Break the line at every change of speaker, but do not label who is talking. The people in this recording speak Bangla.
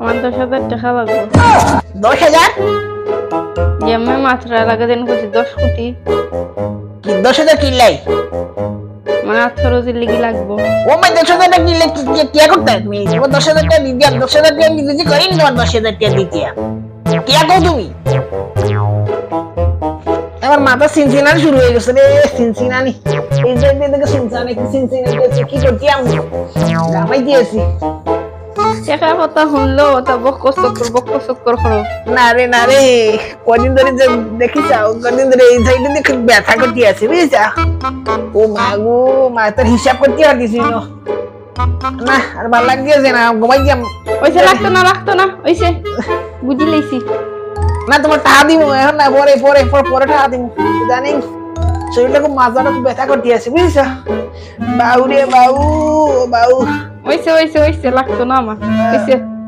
আমার 10,000 টাকা লাগবে।
10,000?
যে আমি মাত্র লাগা দিন করছি 10 কোটি।
কি 10,000 কিনলাই?
মানে 18 লিগি লাগবো।
ও মাই 10,000 টাকা কিনলে কি করতে তুমি? ও 10,000 টাকা দিদি 10,000 টাকা আমি দিদি করিনি তোমার 10,000 টাকা দিতে। কি কও তুমি? আমার মাথা সিনসিনানি শুরু হয়ে গেছে রে সিনসিনানি। এই যে দেখে সিনসিনানি কি করছি আমি? গামাই দিয়েছি।
টাকার কথা শুনলো তা বক চক্কর করো।
না রে কদিন ধরে যে দেখি যাও কদিন ধরে এই সাইডে দেখে ব্যথা করতে আছে বুঝছা? ও মা গো মা তোর হিসাব করতে পারছিস না আর ভালো লাগছে না ঘুমাই যাম।
ওইসে লাগতো না ওইসে বুঝি লইছি।
না তোমার টাকা দিব এখন না পরে টাকা দিব জানি শরীরটা খুব মাথাটা খুব ব্যথা করতে আছে বুঝছো? বাউ রে বাউ।
ওইসে লাগতো না আমার ওইসে